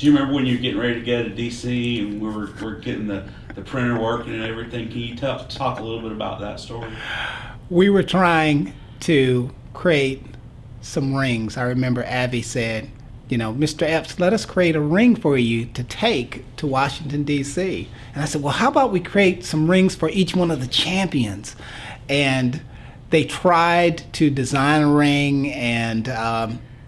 Do you remember when you were getting ready to go to DC and we're getting the printer working and everything? Can you talk a little bit about that story? We were trying to create some rings. I remember Abby said, Mr. Epps, let us create a ring for you to take to Washington, D.C. And I said, well, how about we create some rings for each one of the champions? And they tried to design a ring, and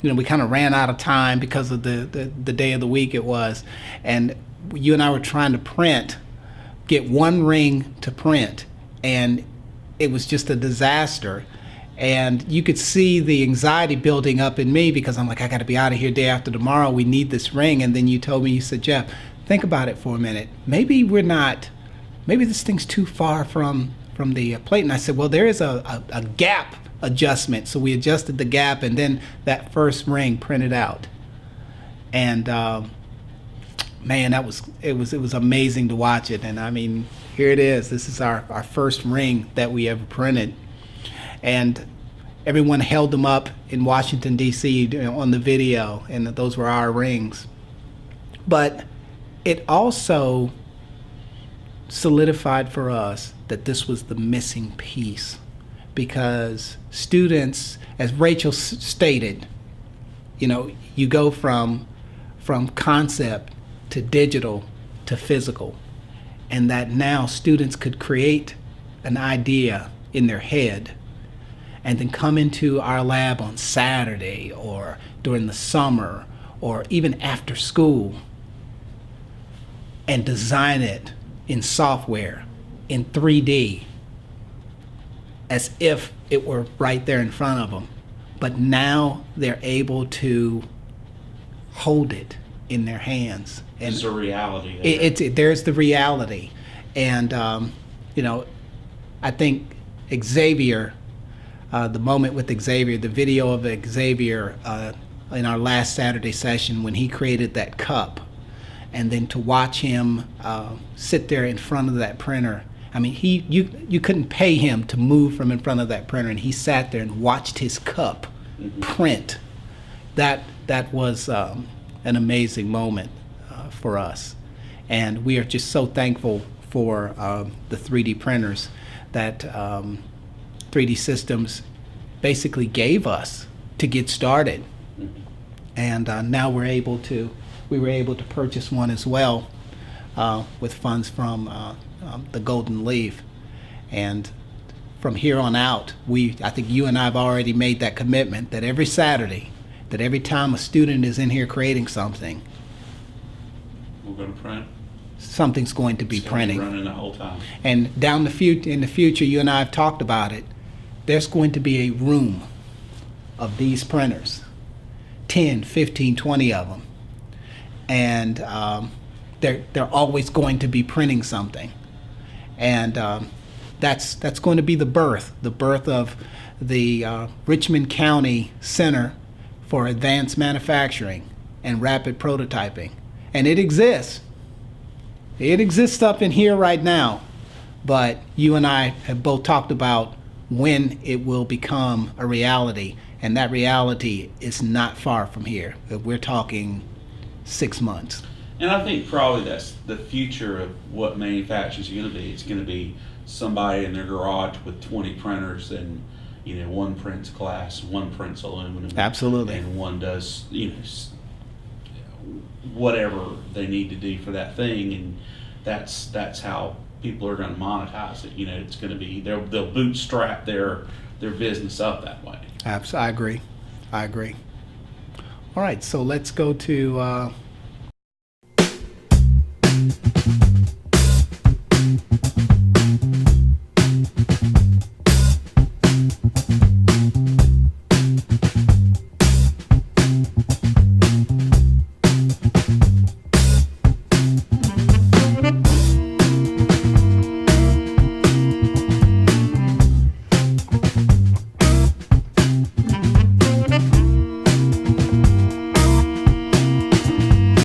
we kind of ran out of time because of the day of the week it was. And you and I were trying to get one ring to print, and it was just a disaster. And you could see the anxiety building up in me because I'm like, I got to be out of here day after tomorrow. We need this ring. And then you told me, you said, Jeff, think about it for a minute. Maybe this thing's too far from the plate. And I said, well, there is a gap adjustment. So we adjusted the gap, and then that first ring printed out. And man, it was amazing to watch it. And I mean, here it is. This is our first ring that we ever printed. And everyone held them up in Washington, D.C. On the video, and those were our rings. But it also solidified for us that this was the missing piece, because students, as Rachel stated, you go from concept to digital to physical, and that now students could create an idea in their head and then come into our lab on Saturday or during the summer or even after school and design it in software, in 3D, as if it were right there in front of them. But now they're able to hold it in their hands. And it's a reality. There's the reality. And, I think Xavier, the moment with Xavier, the video of Xavier in our last Saturday session when he created that cup, and then to watch him sit there in front of that printer. I mean, you couldn't pay him to move from in front of that printer, and he sat there and watched his cup print. That was an amazing moment for us, and we are just so thankful for the 3D printers that 3D Systems basically gave us to get started. And now we were able to purchase one as well with funds from the Golden Leaf. And from here on out, I think you and I have already made that commitment that every Saturday, that every time a student is in here creating something, we're going to print. Something's going to be printing. Running the whole time. And in the future, you and I have talked about it. There's going to be a room of these printers, 10, 15, 20 of them, and they're always going to be printing something. And that's going to be the birth of the Richmond County Center for Advanced Manufacturing and Rapid Prototyping. And it exists. It exists up in here right now, but you and I have both talked about when it will become a reality, and that reality is not far from here. We're talking 6 months. And I think probably that's the future of what manufacturing is going to be. It's going to be somebody in their garage with 20 printers, and one prints glass, one prints aluminum. Absolutely. And one does whatever they need to do for that thing, and that's how people are going to monetize it. It's going to be they'll bootstrap their business up that way. I agree. All right, so let's go to